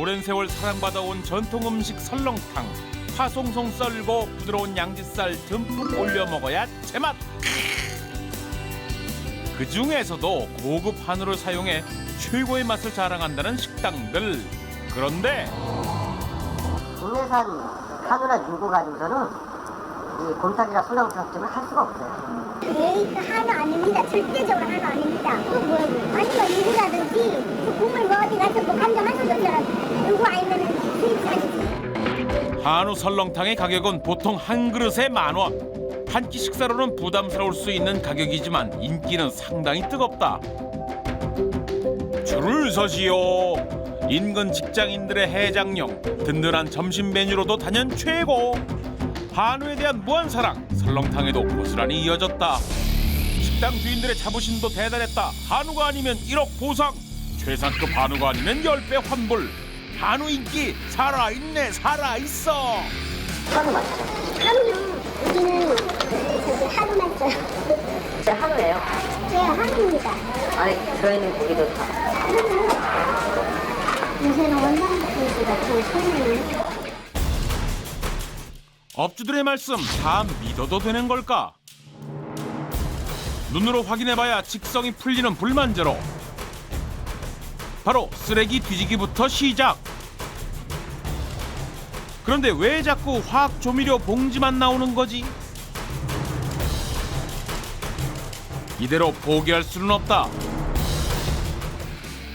오랜 세월 사랑받아온 전통 음식 설렁탕. 파송송 썰고 부드러운 양지살 듬뿍 올려 먹어야 제맛. 그 중에서도 고급 한우를 사용해 최고의 맛을 자랑한다는 식당들. 그런데 국내산 한우나 유고 가지고서는 이 곰탕이나 설렁탕집을 할 수가 없어요. 에이, 한우 아닙니다. 절대적으로 한우 아닙니다. 또 뭐예요? 아니면 누구라든지 그 국물 뭐 어디 가서 뭐 감정 한 소절처럼 누구 아니면은 수입산이지. 한우 설렁탕의 가격은 보통 한 그릇에 10,000원. 한 끼 식사로는 부담스러울 수 있는 가격이지만 인기는 상당히 뜨겁다. 줄을 서시오. 인근 직장인들의 해장용, 든든한 점심 메뉴로도 단연 최고. 한우에 대한 무한 사랑, 설렁탕에도 고스란히 이어졌다. 식당 주인들의 자부심도 대단했다. 한우가 아니면 1억 보상, 최상급 한우가 아니면 10배 환불. 한우 인기 살아있네, 살아있어. 한우 맛있죠? 한우는 여기는 저기 한우만 써요. 진짜 한우예요? 네, 한우입니다. 안에 들어있는 고기도 다 요새는 원산지가 좀 손님이 업주들의 말씀 다 믿어도 되는 걸까? 눈으로 확인해봐야 직성이 풀리는 불만제로 바로 쓰레기 뒤지기부터 시작. 그런데 왜 자꾸 화학 조미료 봉지만 나오는 거지? 이대로 포기할 수는 없다.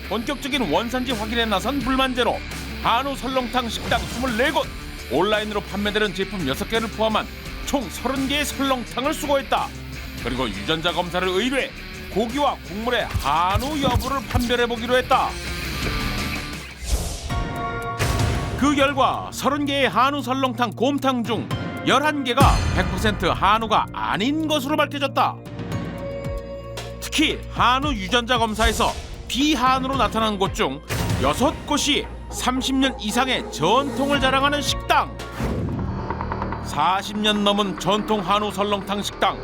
본격적인 원산지 확인에 나선 불만제로 한우 설렁탕 식당 24곳, 온라인으로 판매되는 제품 6개를 포함한 총 30개의 설렁탕을 수거했다. 그리고 유전자 검사를 의뢰해 고기와 국물의 한우 여부를 판별해보기로 했다. 그 결과 30개의 한우 설렁탕 곰탕 중 11개가 100% 한우가 아닌 것으로 밝혀졌다. 특히 한우 유전자 검사에서 비한우로 나타난 곳 중 6곳이 30년 이상의 전통을 자랑하는 식당. 40년 넘은 전통 한우 설렁탕 식당.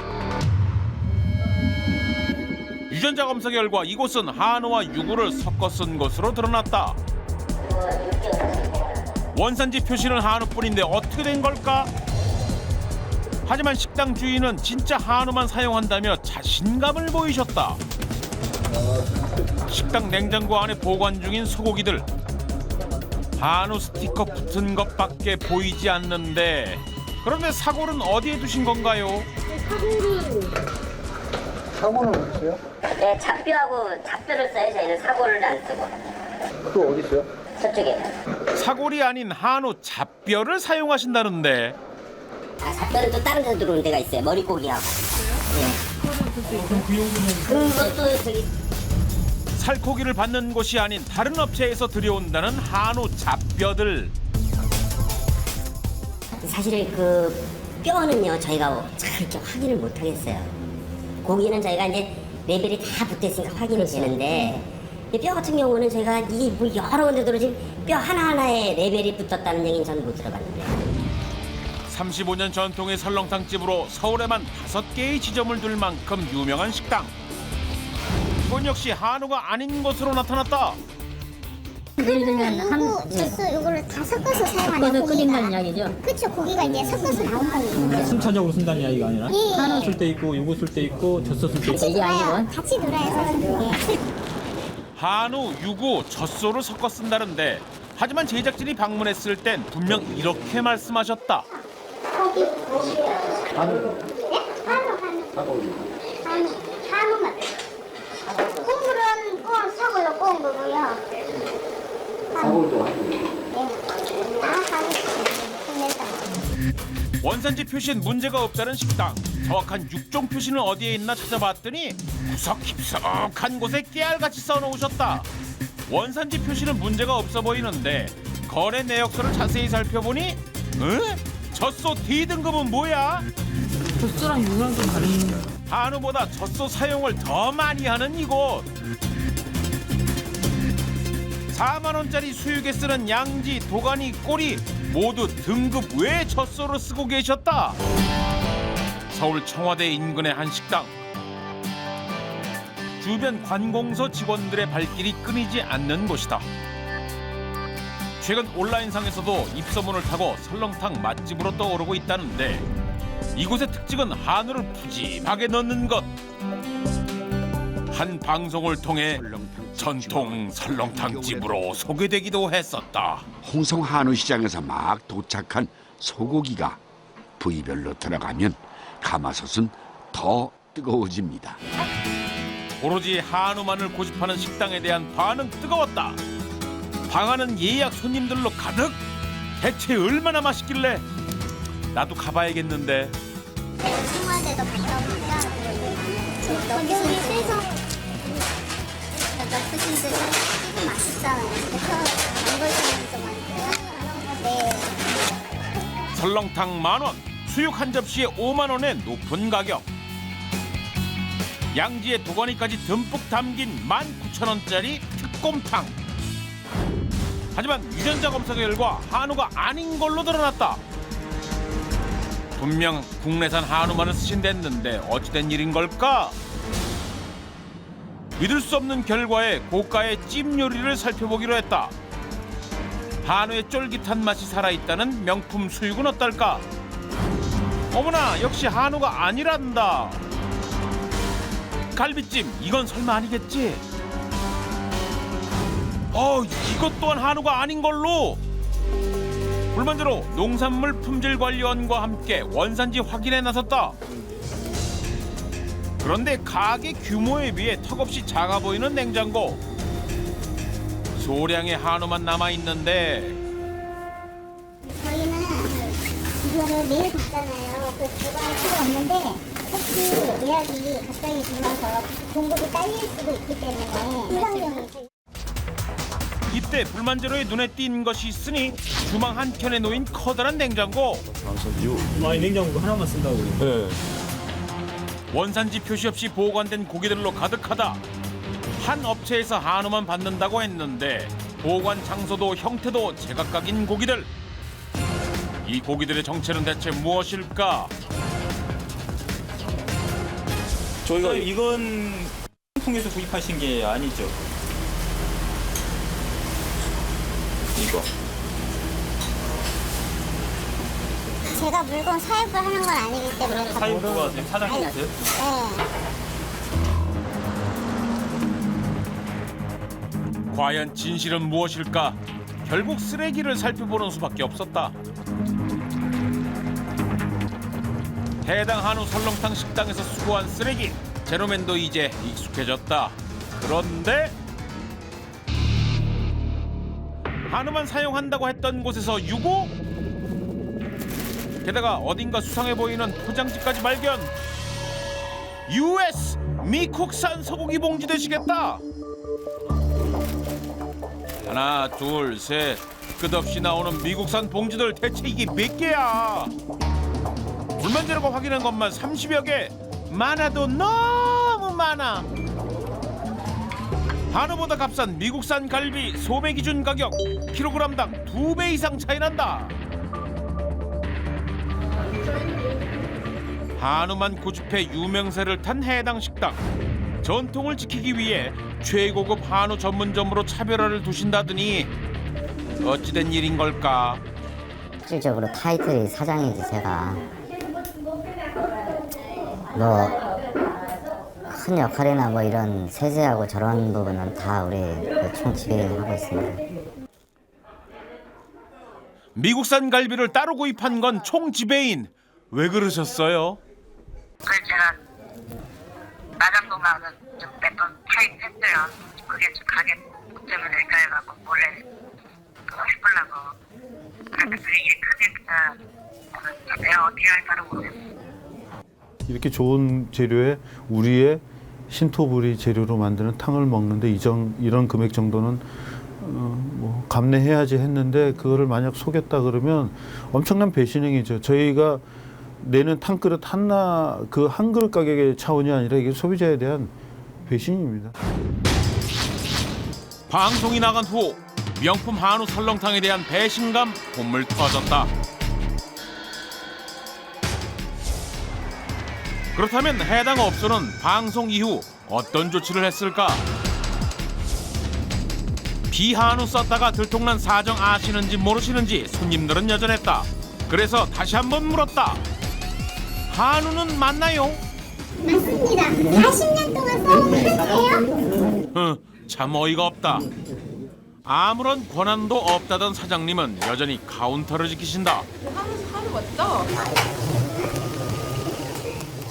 유전자 검사 결과 이곳은 한우와 유구를 섞어 쓴 것으로 드러났다. 원산지 표시는 한우뿐인데 어떻게 된 걸까? 하지만 식당 주인은 진짜 한우만 사용한다며 자신감을 보이셨다. 식당 냉장고 안에 보관 중인 소고기들. 한우 스티커 붙은 것밖에 보이지 않는데, 그런데 사골은 어디에 두신 건가요? 사고는 어디 있어요? 네, 잡뼈하고 잡뼈를 써요. 저희는 사고를 안 쓰고. 그거 어디 있어요? 저쪽에. 사골이 아닌 한우 잡뼈를 사용하신다는데 아, 잡뼈는 또 다른 데서 들어오는 데가 있어요. 머릿고기하고. 네. 그것도 저기 살코기를 받는 곳이 아닌 다른 업체에서 들여온다는 한우 잡뼈들. 사실 그 뼈는요 저희가 잘 이렇게 확인을 못 하겠어요. 고기는 저희가 이제 레벨이 다 붙어 있으니까 확인이 되는데 이 뼈 같은 경우는 저희가 이 뭐 여러 군데로 지금 뼈 하나하나에 레벨이 붙었다는 얘기는 저는 못 들어봤는데. 35년 전통의 설렁탕집으로 서울에만 5개의 지점을 둘 만큼 유명한 식당. 이건 역시 한우가 아닌 것으로 나타났다. 예를 들면 한우, 젖소 이거를 다 섞어서 사용하는 섞어서 끓인다는 고기가. 이야기죠. 그렇죠. 고기가 이제 섞어서 나온 거예요. 순차적으로 쓴다는 이야기가 아니라 예. 하나 쓸 때 있고 요거 쓸 때 있고 젖소 쓸 때 있고 이게 아니고. 같이 놀아야 예. 한우, 유구, 젖소를 섞어 쓴다는데, 하지만 제작진이 방문했을 땐 분명 이렇게 말씀하셨다. 고기. 한우. 네? 한우만. 국물은 사골로 구운 거고요. 사골도 한우. 네. 한우. 원산지 표시엔 문제가 없다는 식당. 정확한 육종 표시는 어디에 있나 찾아봤더니 구석깊숙한 곳에 깨알같이 써놓으셨다. 원산지 표시는 문제가 없어 보이는데 거래 내역서를 자세히 살펴보니 젖소 D등급은 뭐야? 젖소랑 유랑 좀 다른. 한우보다 젖소 사용을 더 많이 하는 이곳. 4만 원짜리 수육에 쓰는 양지, 도가니, 꼬리 모두 등급 외 젖소를 쓰고 계셨다. 서울 청와대 인근의 한 식당. 주변 관공서 직원들의 발길이 끊이지 않는 곳이다. 최근 온라인상에서도 입소문을 타고 설렁탕 맛집으로 떠오르고 있다는데 이곳의 특징은 한우를 푸짐하게 넣는 것. 한 방송을 통해 전통 설렁탕집으로 소개되기도 했었다. 홍성 한우시장에서 막 도착한 소고기가 부위별로 들어가면 가마솥은 더 뜨거워집니다. 오로지 한우만을 고집하는 식당에 대한 반응 뜨거웠다. 방안은 예약 손님들로 가득. 대체 얼마나 맛있길래 나도 가봐야겠는데. 청와대도 갔다 오니까 여기 세서 몇분들이 조금 맛있잖아요. 그래서 단골 손님도 많고요. 네. 설렁탕 10,000원, 수육 한 접시에 5만 원의 높은 가격. 양지에 도가니까지 듬뿍 담긴 19,000원짜리 특곰탕. 하지만 유전자 검사 결과 한우가 아닌 걸로 드러났다. 분명 국내산 한우만을 쓰신댔는데 어찌된 일인 걸까? 믿을 수 없는 결과에 고가의 찜 요리를 살펴보기로 했다. 한우의 쫄깃한 맛이 살아있다는 명품 수육은 어떨까? 어머나, 역시 한우가 아니란다. 갈비찜, 이건 설마 아니겠지? 이것 또한 한우가 아닌 걸로. 불만대로 농산물 품질관리원과 함께 원산지 확인에 나섰다. 그런데 가게 규모에 비해 턱없이 작아 보이는 냉장고. 소량의 한우만 남아있는데 저희는 이거를 매일 받잖아요. 그 보관할 필요 없는데 혹시 예약이 갑자기 들어와서 공급이 딸릴 수도 있기 때문에 불상용이. 이때 불만제로의 눈에 띈 것이 있으니 주방 한켠에 놓인 커다란 냉장고. 아니 냉장고 하나만 쓴다고 그래. 원산지 표시 없이 보관된 고기들로 가득하다. 한 업체에서 한우만 받는다고 했는데 보관 장소도 형태도 제각각인 고기들. 이 고기들의 정체는 대체 무엇일까? 저희가 이건 통에서 구입하신 게 아니죠. 이거. 제가 물건 사입을 하는 건 아니기 때문에 다 사유부가 모르는. 지금 사장님이세요? 네. 과연 진실은 무엇일까? 결국 쓰레기를 살펴보는 수밖에 없었다. 해당 한우 설렁탕 식당에서 수거한 쓰레기. 제로맨도 이제 익숙해졌다. 그런데 한우만 사용한다고 했던 곳에서 유고? 게다가 어딘가 수상해 보이는 포장지까지 발견. US 미국산 소고기 봉지 되시겠다. 하나, 둘, 셋. 끝없이 나오는 미국산 봉지들 대체 이게 몇 개야? 불만제로가 확인한 것만 30여 개. 많아도 너무 많아. 한우보다 값싼 미국산 갈비 소매 기준 가격 킬로그램당 2배 이상 차이 난다. 한우만 고집해 유명세를 탄 해당 식당. 전통을 지키기 위해 최고급 한우 전문점으로 차별화를 두신다더니 어찌된 일인 걸까? 실질적으로 타이틀이 사장이지. 제가 뭐 큰 역할이나 뭐 이런 세제하고 저런 부분은 다 우리 총지배하고 있습니다. 미국산 갈비를 따로 구입한 건 총지배인. 왜 그러셨어요? 그래서 제가 마장동하고는 좀 몇 번 차입했어요. 그게 좀 가게 문제면 될까 해가지고 몰래 그거 해보려고. 그런데 그게 크게 내가 어떻게 할 바를 모르겠어요. 이렇게 좋은 재료에 우리의 신토부리 재료로 만드는 탕을 먹는데 이런 금액 정도는 뭐 감내해야지 했는데 그거를 만약 속였다 그러면 엄청난 배신행위죠. 저희가 내는 탕그릇 하나 그 한 그릇 가격의 차원이 아니라 이게 소비자에 대한 배신입니다. 방송이 나간 후 명품 한우 설렁탕에 대한 배신감 본물 터졌다. 그렇다면 해당 업소는 방송 이후 어떤 조치를 했을까? 비한우 썼다가 들통난 사정 아시는지 모르시는지 손님들은 여전했다. 그래서 다시 한번 물었다. 한우는 맞나요? 맞습니다. 40년 동안 써온 한우예요? 참 어이가 없다. 아무런 권한도 없다던 사장님은 여전히 카운터를 지키신다. 한우 맞죠?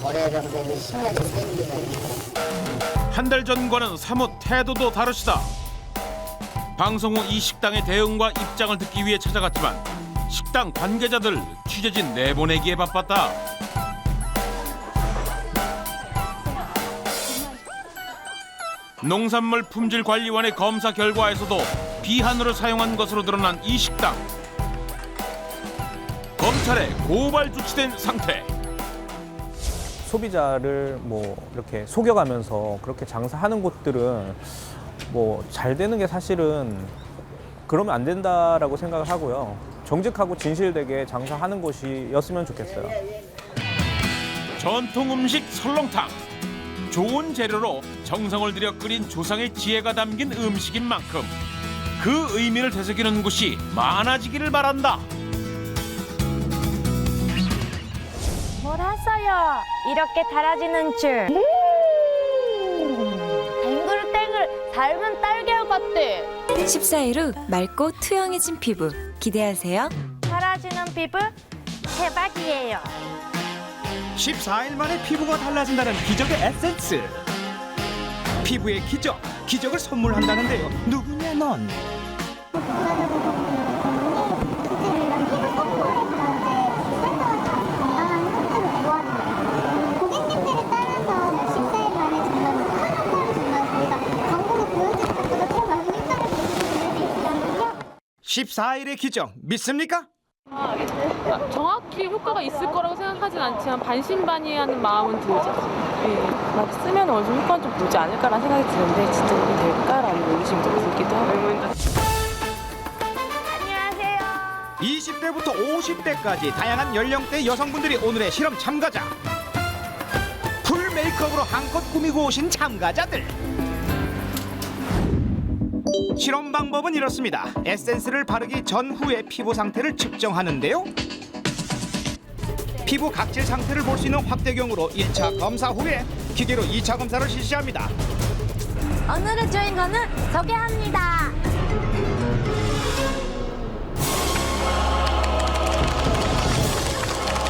거래 정도는 10년째 생기는. 한 달 전과는 사뭇 태도도 다르시다. 방송 후 이 식당의 대응과 입장을 듣기 위해 찾아갔지만 식당 관계자들 취재진 내보내기에 바빴다. 농산물 품질관리원의 검사 결과에서도 비한우를 사용한 것으로 드러난 이 식당. 검찰에 고발 조치된 상태. 소비자를 뭐 이렇게 속여가면서 그렇게 장사하는 곳들은 뭐 잘 되는 게 사실은 그러면 안 된다라고 생각을 하고요. 정직하고 진실되게 장사하는 곳이었으면 좋겠어요. 전통 음식 설렁탕. 좋은 재료로 정성을 들여 끓인 조상의 지혜가 담긴 음식인 만큼 그 의미를 되새기는 곳이 많아지기를 바란다. 뭐라서요? 이렇게 달아지는 줄. 땡글땡글 삶은 달걀 같대. 14일 후 맑고 투영해진 피부 기대하세요. 달아지는 피부 대박이에요. 14일 만에 피부가 달라진다는 기적의 에센스. 피부의 기적, 기적을 선물한다는데요. 누구냐 넌? 고객님들에 따라서 14일 만에 정말 하나도 저희가 광고로 보여드린 것보다 더 많은 효과를 보여드릴 수 있거든요. 14일의 기적 믿습니까? 정확히 효과가 있을 거라고 생각하진 않지만 반신반의하는 마음은 들죠. 막 쓰면 어느 정도 효과는 좀 보지 않을까라는 생각이 드는데 진짜 그게 될까라는 의심이 좀 들기도 하고. 안녕하세요. 20대부터 50대까지 다양한 연령대 여성분들이 오늘의 실험 참가자. 풀 메이크업으로 한껏 꾸미고 오신 참가자들. 실험 방법은 이렇습니다. 에센스를 바르기 전후의 피부 상태를 측정하는데요. 피부 각질 상태를 볼 수 있는 확대경으로 1차 검사 후에 기계로 2차 검사를 실시합니다. 오늘의 주인공은 소개합니다.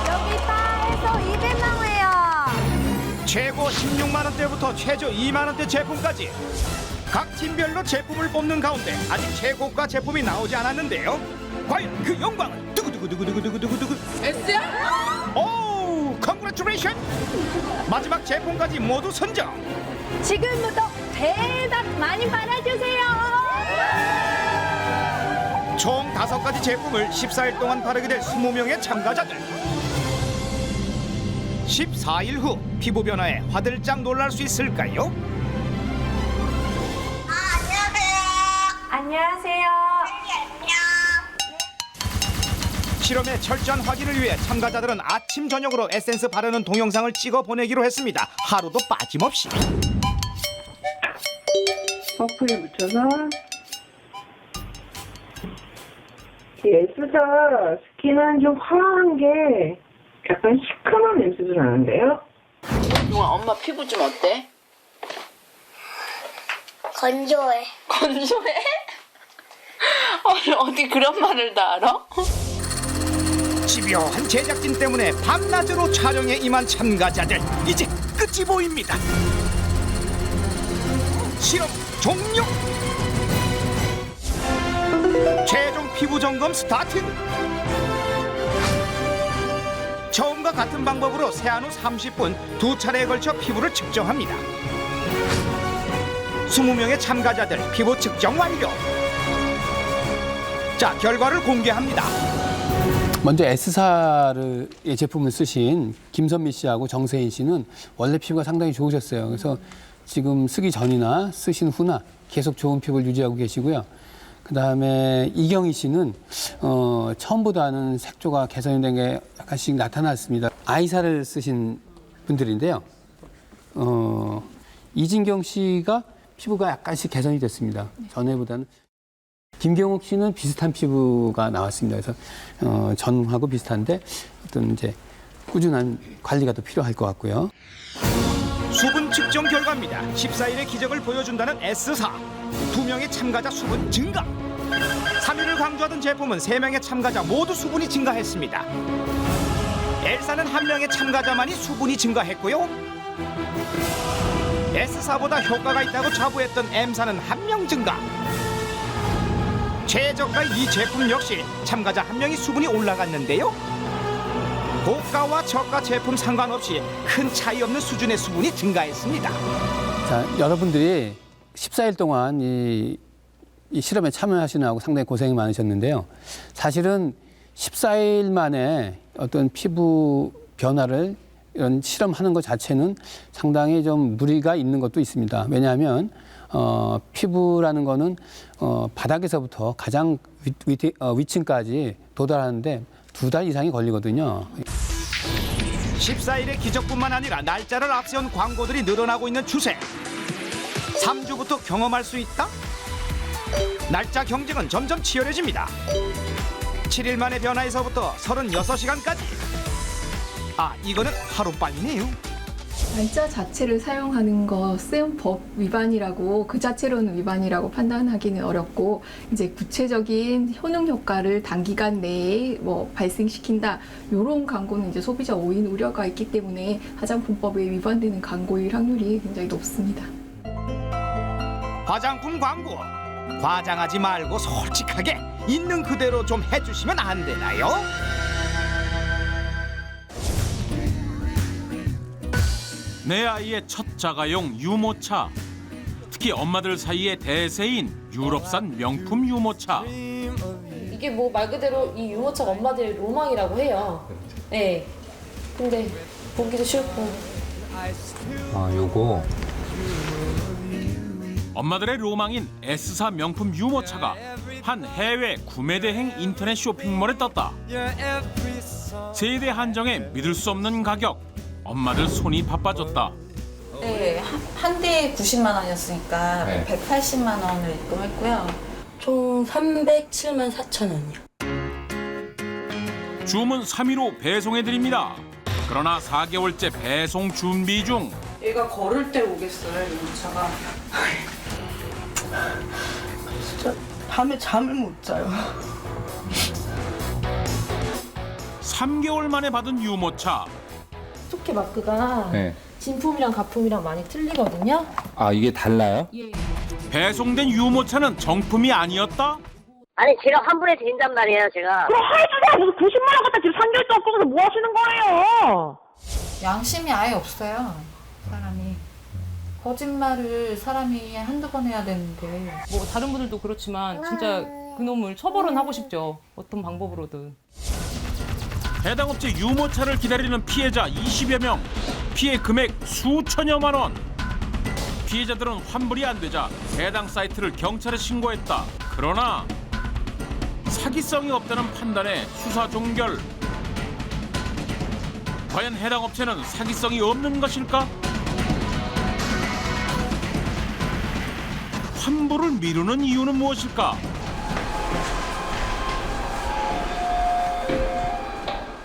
여기 바에서 200만 원이에요. 최고 16만 원대부터 최저 2만 원대 제품까지 각 팀별로 제품을 뽑는 가운데 아직 최고가 제품이 나오지 않았는데요. 과연 그 영광은 두구두구두구두구두구두구 S야? 오, 컨그레츄레이션! 마지막 제품까지 모두 선정. 지금부터 대박 많이 받아주세요. 총 5가지 제품을 14일 동안 바르게 될 20명의 참가자들. 14일 후 피부 변화에 화들짝 놀랄 수 있을까요? 안녕하세요. 실험의 철저한 확인을 위해 참가자들은 아침 저녁으로 에센스 바르는 동영상을 찍어 보내기로 했습니다. 하루도 빠짐없이. 퍼프에 묻혀서 에스사 스킨은 좀 화한 게 약간 시큼한 냄새도 나는데요. 용아, 엄마 피부 좀 어때? 건조해. 건조해? 어디 그런 말을 다 알아? 집요한 제작진 때문에 밤낮으로 촬영에 임한 참가자들, 이제 끝이 보입니다. 실험 종료. 최종 피부 점검 스타트. 처음과 같은 방법으로 세안 후 30분 2차례에 걸쳐 피부를 측정합니다. 20명의 참가자들 피부 측정 완료. 자, 결과를 공개합니다. 먼저 S사의 제품을 쓰신 김선미 씨하고 정세인 씨는 원래 피부가 상당히 좋으셨어요. 그래서 지금 쓰기 전이나 쓰신 후나 계속 좋은 피부를 유지하고 계시고요. 그다음에 이경희 씨는 처음보다는 색조가 개선이 된 게 약간씩 나타났습니다. 아이사를 쓰신 분들인데요. 이진경 씨가 피부가 약간씩 개선이 됐습니다. 전에보다는. 김경옥 씨는 비슷한 피부가 나왔습니다. 그래서 전하고 비슷한데 어떤 이제 꾸준한 관리가 더 필요할 것 같고요. 수분 측정 결과입니다. 14일의 기적을 보여준다는 S사. 2명의 참가자 수분 증가. 3위를 강조하던 제품은 3명의 참가자 모두 수분이 증가했습니다. L사는 1명의 참가자만이 수분이 증가했고요. S사보다 효과가 있다고 자부했던 M사는 1명 증가. 최저가 이 제품 역시 참가자 1명이 수분이 올라갔는데요. 고가와 저가 제품 상관없이 큰 차이 없는 수준의 수분이 증가했습니다. 자, 여러분들이 14일 동안 이 실험에 참여하시느라고 상당히 고생이 많으셨는데요. 사실은 14일 만에 어떤 피부 변화를 이런 실험하는 것 자체는 상당히 좀 무리가 있는 것도 있습니다. 왜냐하면 피부라는 거는 바닥에서부터 가장 위층까지 도달하는데 2달 이상이 걸리거든요. 14일의 기적뿐만 아니라 날짜를 앞세운 광고들이 늘어나고 있는 추세. 3주부터 경험할 수 있다? 날짜 경쟁은 점점 치열해집니다. 7일 만의 변화에서부터 36시간까지. 아, 이거는 하루빨리네요. 날짜 자체를 사용하는 것은 법 위반이라고 그 자체로는 위반이라고 판단하기는 어렵고 이제 구체적인 효능 효과를 단기간 내에 뭐 발생시킨다 이런 광고는 이제 소비자 오인 우려가 있기 때문에 화장품법에 위반되는 광고일 확률이 굉장히 높습니다. 화장품 광고. 과장하지 말고 솔직하게 있는 그대로 좀 해주시면 안 되나요? 내 아이의 첫 자가용 유모차. 특히 엄마들 사이의 대세인 유럽산 명품 유모차. 이게 뭐 말 그대로 이 유모차가 엄마들의 로망이라고 해요. 네. 근데 보기도 싫고. 아, 요거. 엄마들의 로망인 S사 명품 유모차가 한 해외 구매 대행 인터넷 쇼핑몰에 떴다. 세대 한정에 믿을 수 없는 가격. 엄마들 손이 바빠졌다. 네, 한 대에 90만 원이었으니까 180만 원을 입금했고요. 총 307만 4천 원이요. 주문 3일후 배송해드립니다. 그러나 4개월째 배송 준비 중. 얘가 걸을 때 오겠어요, 이 차가. 진짜 밤에 잠을 못 자요. 3개월 만에 받은 유모차. 스토키 마크가 네. 진품이랑 가품이랑 많이 틀리거든요. 아, 이게 달라요? 예. 배송된 유모차는 정품이 아니었다? 아니 제가 환불해 드린단 말이에요 제가. 그럼 해주세요. 무슨 90만 원 갖다 지금 3개월 동안 끌어서 뭐 하시는 거예요? 양심이 아예 없어요, 사람이. 거짓말을 사람이 한두 번 해야 되는데. 뭐 다른 분들도 그렇지만 진짜 그놈을 처벌은 하고 싶죠. 어떤 방법으로든. 해당 업체 유모차를 기다리는 피해자 20여 명. 피해 금액 수천여만 원. 피해자들은 환불이 안 되자 해당 사이트를 경찰에 신고했다. 그러나 사기성이 없다는 판단에 수사 종결. 과연 해당 업체는 사기성이 없는 것일까? 환불을 미루는 이유는 무엇일까?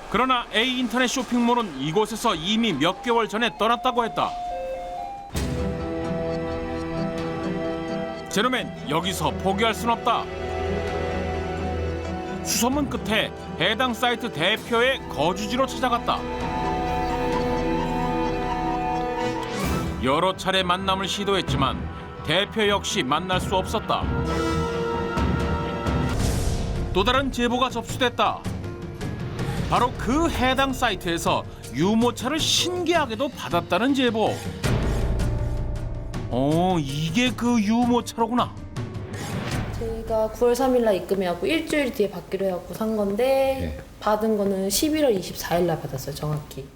그러나 A 인터넷 쇼핑몰은 이곳에서 이미 몇 개월 전에 떠났다고 했다. 제로맨 여기서 포기할 순 없다. 수소문 끝에 해당 사이트 대표의 거주지로 찾아갔다. 여러 차례 만남을 시도했지만 대표 역시 만날 수 없었다. 또 다른 제보가 접수됐다. 바로 그 해당 사이트에서 유모차를 신기하게도 받았다는 제보. 이게 그 유모차로구나. 제가 9월 3일날 입금해갖고 일주일 뒤에 받기로 해갖고 산 건데 받은 거는 11월 24일날 받았어요, 정확히.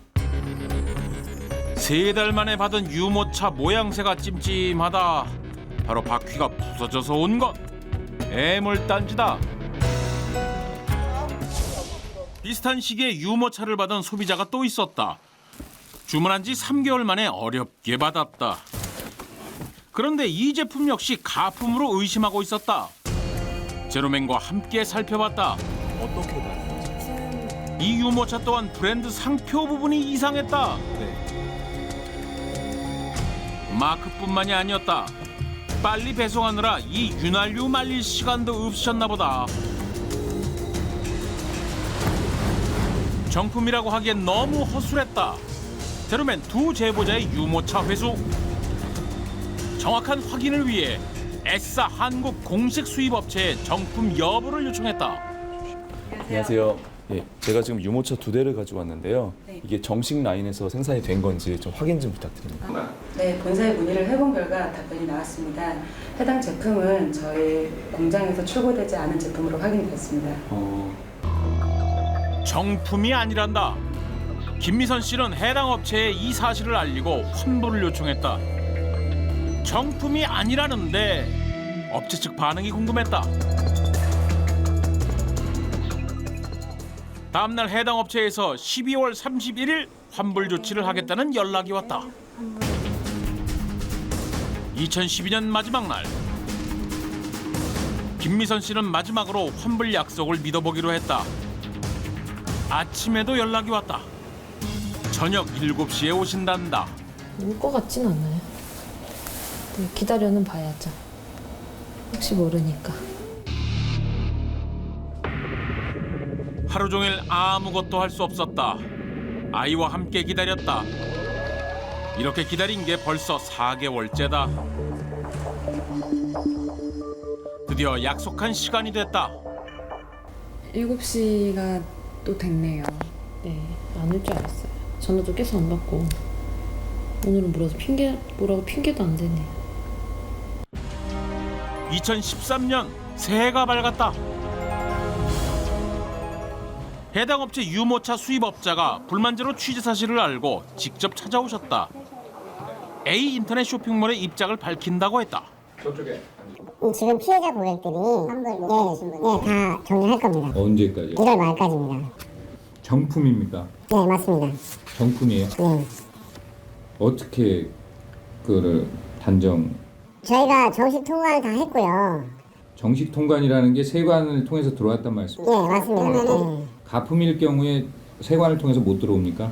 3달 만에 받은 유모차 모양새가 찜찜하다. 바로 바퀴가 부서져서 온 것. 애물단지다. 비슷한 시기에 유모차를 받은 소비자가 또 있었다. 주문한 지 3개월 만에 어렵게 받았다. 그런데 이 제품 역시 가품으로 의심하고 있었다. 제로맨과 함께 살펴봤다. 어떻게 다른지. 이 유모차 또한 브랜드 상표 부분이 이상했다. 마크뿐만이 아니었다. 빨리 배송하느라 이 윤활유 말릴 시간도 없으셨나 보다. 정품이라고 하기엔 너무 허술했다. 제로맨 두 제보자의 유모차 회수. 정확한 확인을 위해 S사 한국 공식 수입업체에 정품 여부를 요청했다. 안녕하세요. 예, 제가 지금 유모차 2대를 가지고 왔는데요. 이게 정식 라인에서 생산이 된 건지 좀 확인 좀 부탁드립니다. 네, 본사에 문의를 해본 결과 답변이 나왔습니다. 해당 제품은 저희 공장에서 출고되지 않은 제품으로 확인이 됐습니다. 정품이 아니란다. 김미선 씨는 해당 업체에 이 사실을 알리고 환불을 요청했다. 정품이 아니라는데 업체 측 반응이 궁금했다. 다음날 해당 업체에서 12월 31일 환불 조치를 하겠다는 연락이 왔다. 2012년 마지막 날 김미선 씨는 마지막으로 환불 약속을 믿어보기로 했다. 아침에도 연락이 왔다. 저녁 7시에 오신단다. 올 것 같진 않아요. 네, 기다려는 봐야죠. 혹시 모르니까. 하루 종일 아무것도 할 수 없었다. 아이와 함께 기다렸다. 이렇게 기다린 게 벌써 4개월째다. 드디어 약속한 시간이 됐다. 7시가 또 됐네요. 네, 안 올 줄 알았어요. 전화도 계속 안 받고. 오늘은 뭐라고 핑계도 안 되네. 2013년 새해가 밝았다. 해당 업체 유모차 수입업자가 불만제로 취재 사실을 알고 직접 찾아오셨다. A 인터넷 쇼핑몰의 입장을 밝힌다고 했다. 지금 피해자 고객들이 다 정리할 겁니다. 언제까지요? 1월 말까지입니다. 정품입니까? 네, 맞습니다. 정품이에요? 네. 어떻게 그거를 단정? 저희가 정식 통과를 다 했고요. 정식 통관이라는 게 세관을 통해서 들어왔단 말씀이죠? 네, 맞습니다. 네. 가품일 경우에 세관을 통해서 못 들어옵니까?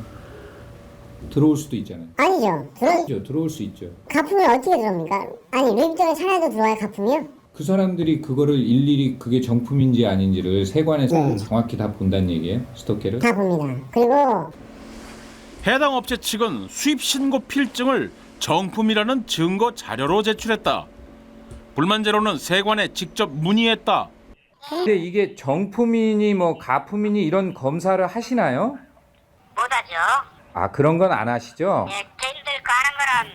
들어올 수도 있잖아요. 아니죠. 들어올 수 있죠. 가품을 어떻게 들어옵니까? 아니, 루이비통에 차량도 들어와야 가품이요? 그 사람들이 그거를 일일이 그게 정품인지 아닌지를 세관에서 정확히 다 본다는 얘기예요? 스토커를? 다 봅니다. 그리고 해당 업체 측은 수입 신고 필증을 정품이라는 증거 자료로 제출했다. 불만제로는 세관에 직접 문의했다. 근데 이게 정품이니 뭐 가품이니 이런 검사를 하시나요? 못하죠. 아, 그런 건 안 하시죠? 예, 저희들 그 하는 거는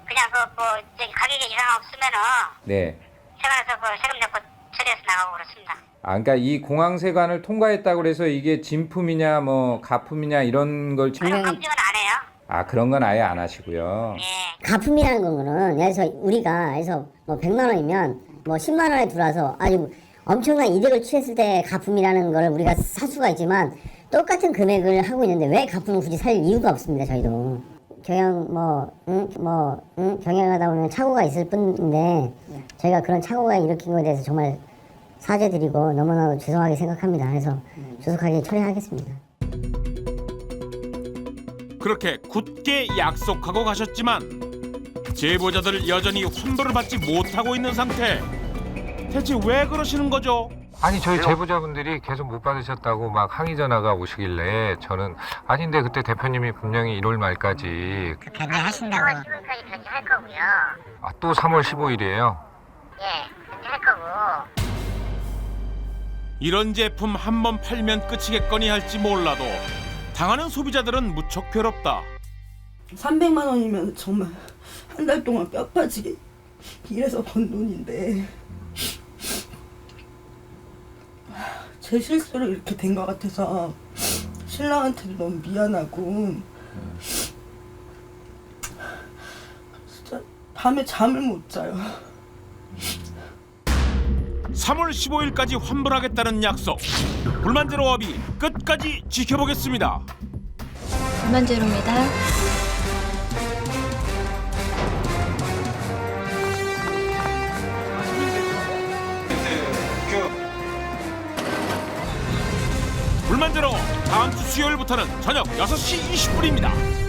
그냥 저기 가격에 이상 없으면은 네. 세관에서 세금 내고 처리해서 나가고 그렇습니다. 아, 그러니까 이 공항세관을 통과했다고 그래서 이게 진품이냐 뭐 가품이냐 이런 걸 그런 검증은 안 해요. 아, 그런 건 아예 안 하시고요. 가품이라는 거는 그래서 우리가 해서 뭐 100만 원이면 뭐 10만 원에 들어와서 아주 엄청난 이득을 취했을 때 가품이라는 걸 우리가 살 수가 있지만 똑같은 금액을 하고 있는데 왜 가품을 굳이 살 이유가 없습니다. 저희도 경영하다 보면 착오가 있을 뿐인데 저희가 그런 착오가 일으킨 것에 대해서 정말 사죄드리고 너무나 죄송하게 생각합니다. 그래서 조속하게 처리하겠습니다. 그렇게 굳게 약속하고 가셨지만 제보자들 여전히 환불을 받지 못하고 있는 상태. 대체 왜 그러시는 거죠? 아니 저희 제보자분들이 계속 못 받으셨다고 막 항의 전화가 오시길래 저는 아닌데 그때 대표님이 분명히 1월 말까지 변제하신다고. 3월 15일까지 변제할 거고요. 아, 또 3월 15일이에요? 예, 변제할 거고. 이런 제품 한 번 팔면 끝이겠거니 할지 몰라도 당하는 소비자들은 무척 괴롭다. 300만 원이면 정말 한 달 동안 뼈 빠지게 일해서 번 돈인데 제 실수로 이렇게 된 것 같아서 신랑한테도 너무 미안하고 진짜 밤에 잠을 못 자요. 3월 15일까지 환불하겠다는 약속. 불만제로 업이 끝까지 지켜보겠습니다. 불만제로입니다. 현재로 다음 주 수요일부터는 저녁 6시 20분입니다.